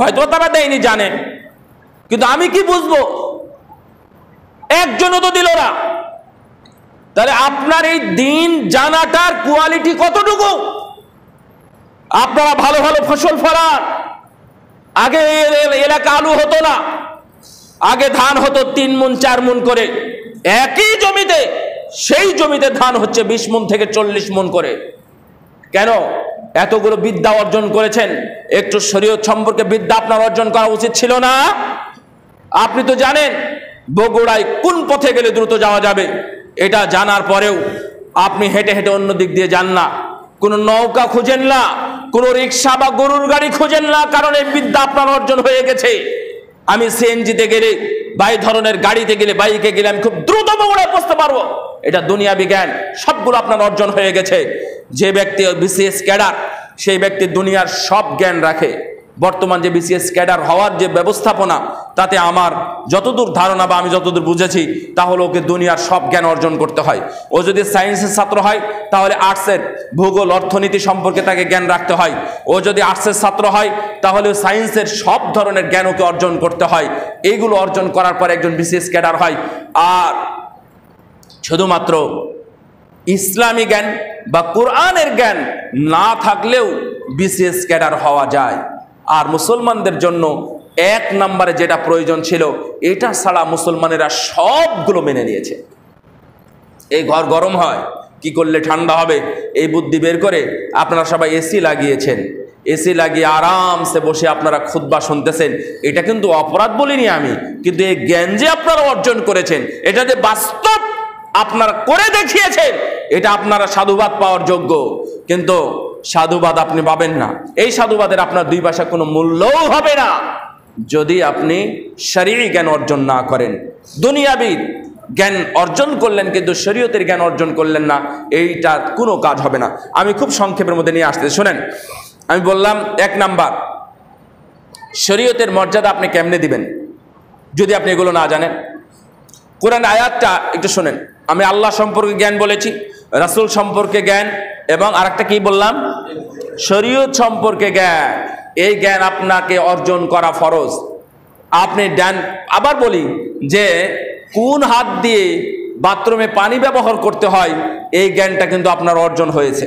[SPEAKER 1] হয়তো তারা দেয়নি, জানেন, কিন্তু আমি কি বুঝবো? একজনও তো দিল না। তাহলে আপনার এই দিন জানাটার কোয়ালিটি কতটুকু? আপনারা ভালো ভালো ফসল ফলান। আগে এলাকা আলু হতো না, আগে ধান হতো 3 মণ 4 মণ করে একই জমিতে। সেই জমিতে ধান হচ্ছে 20 মণ থেকে 40 মণ করে। কেন? এতগুলো বিদ্যা অর্জন করেছেন, একটু শরীয়ত সম্পর্কে বিদ্যা আপনার অর্জন করা উচিত ছিল না? আপনি তো জানেন বগুড়ায় কোন পথে গেলে দ্রুত যাওয়া যাবে, এটা জানার পরেও আপনি হেঁটে হেঁটে অন্য দিক দিয়ে যান না, কোনো নৌকা খুঁজেন না, কোনো রিক্সা বা গরুর গাড়ি খুঁজেন না, কারণ এই বিদ্যা আপনার অর্জন হয়ে গেছে। আমি সিএনজিতে গেলে বা এই ধরনের গাড়িতে গেলে, বাইকে গেলে আমি খুব দ্রুত বগুড়ায় পৌঁছতে পারবো। এটা দুনিয়াবি জ্ঞান, সবগুলো আপনার অর্জন হয়ে গেছে। যে ব্যক্তি বিসিএস ক্যাডার, সেই ব্যক্তি দুনিয়ার সব জ্ঞান রাখে। বর্তমান যে বিসিএস ক্যাডার হওয়ার যে ব্যবস্থাপনা, তাতে আমার যতদূর ধারণা বা আমি যতদূর বুঝেছি, তাহলে ওকে দুনিয়ার সব জ্ঞান অর্জন করতে হয়। ও যদি সায়েন্সের ছাত্র হয় তাহলে আর্টসের ভূগোল, অর্থনীতি সম্পর্কে তাকে জ্ঞান রাখতে হয়। ও যদি আর্টসের ছাত্র হয় তাহলে সায়েন্সের সব ধরনের জ্ঞান ওকে অর্জন করতে হয়। এইগুলো অর্জন করার পর একজন বিসিএস ক্যাডার হয়। আর শুধুমাত্র ইসলামী জ্ঞান বা কোরআনের জ্ঞান না থাকলেও বিসিএস ক্যাডার হওয়া যায়। আর মুসলমানদের জন্য 1 নম্বরে যেটা প্রয়োজন ছিল, এটা ছাড়া মুসলমানেরা সবগুলো মেনে নিয়েছে। এই ঘর গরম হয়, কি করলে ঠান্ডা হবে, এই বুদ্ধি বের করে আপনারা সবাই এসি লাগিয়েছেন। এসি লাগিয়ে আরামসে বসে আপনারা খুতবা শুনতেছেন। এটা কিন্তু অপরাধ বলিনি আমি, কিন্তু এই জ্ঞান যে আপনারা অর্জন করেছেন, এটা যে বাস্তব আপনারা করে দেখিয়েছেন, এটা আপনারা সাধুবাদ পাওয়ার যোগ্য, কিন্তু সাধুবাদ আপনি পাবেন না। এই সাধুবাদের আপনার দুই পয়সা কোনো মূল্যও হবে না যদি আপনি শরীয়ী জ্ঞান অর্জন না করেন। দুনিয়াবি জ্ঞান অর্জন করলেন কিন্তু শরীয়তের জ্ঞান অর্জন করলেন না, এইটা কোনো কাজ হবে না। আমি খুব সংক্ষেপের মধ্যে নিয়ে আসতে শোনেন। আমি বললাম 1 নাম্বার, শরীয়তের মর্যাদা আপনি কেমনে দিবেন যদি আপনি এগুলো না জানেন। কোরআন আয়াতটা একটু শোনেন। আমি আল্লাহ সম্পর্কে জ্ঞান বলেছি, রাসূল সম্পর্কে জ্ঞান, এবং আরেকটা কি বললাম, শরীয়ত সম্পর্কে জ্ঞান। এই জ্ঞান আপনাকে অর্জন করা ফরজ। আপনি আবার বলি যে কোন হাত দিয়ে বাথরুমে পানি ব্যবহার করতে হয়, এই জ্ঞানটা কিন্তু আপনার অর্জন হয়েছে,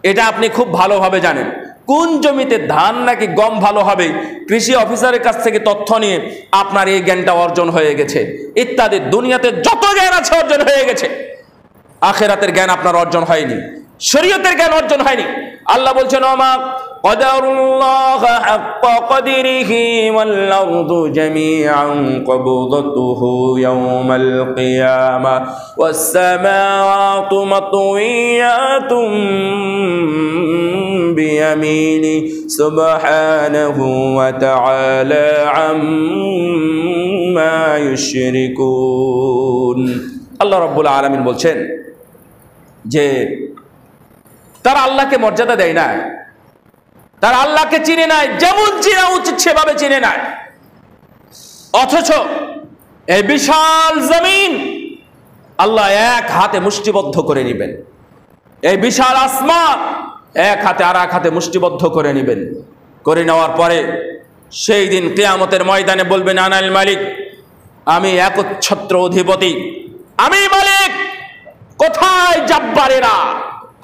[SPEAKER 1] এটা আপনি খুব ভালোভাবে জানেন। কোন জমিতে ধান নাকি গম ভালো হবে, কৃষি অফিসারের কাছ থেকে তথ্য নিয়ে আপনার এই জ্ঞানটা অর্জন হয়ে গেছে, ইত্যাদি। দুনিয়াতে যত জ্ঞান আছে অর্জন হয়ে গেছে, আখিরাতের জ্ঞান আপনার অর্জন হয়নি, শরীয়তের জ্ঞান অর্জন হয়নি। আল্লাহ বলছেন ওমা কদারুল্লাহ হাক্কা কদরিহি ওয়াল আরদু জামিআন কবদতুহু ইয়াওমাল কিয়ামা ওয়াস সামাওয়াতু মাতউইয়াতুম বিয়ামিনি সুবহানাহু ওয়া তাআলা আম্মা ইউশরিকুন। আল্লাহ রাব্বুল আলামিন বলছেন যে তারা আল্লাহকে মর্যাদা দেয় না, তারা আল্লাহকে চিনে নাই, যেমন চিনা উচিত সেভাবে চিনে নাই। অথচ এই বিশাল জমিন আল্লাহ এক হাতে মুষ্টিবদ্ধ করে নেবেন, এই বিশাল আসমান এক হাতে আর এক হাতে মুষ্টিবদ্ধ করে নেবেন। করে নেওয়ার পরে সেই দিন কিয়ামতের ময়দানে বলবেন আনাল মালিক, আমি একচ্ছত্র অধিপতি, আমি মালিক। কোথায় জাব্বারেরা,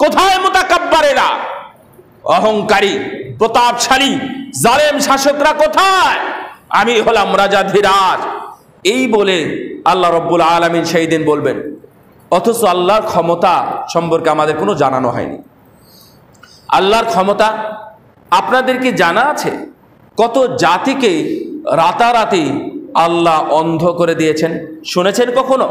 [SPEAKER 1] কোথায় মুতাকাব্বারেরা, অহংকারী প্রতাপশালী জালেম শাসকরা কোথায়? আমি হলাম রাজাধিরাজ, এই বলে আল্লাহ রব্বুল আলামিন সেই দিন বলবেন। অথচ আল্লাহর ক্ষমতা সম্পর্কে আমাদের কোনো জানানো হয়নি। আল্লাহর ক্ষমতা আপনাদের কি জানা আছে? কত জাতিকে রাতারাতি আল্লাহ অন্ধ করে দিয়েছেন, শুনেছেন কখনো?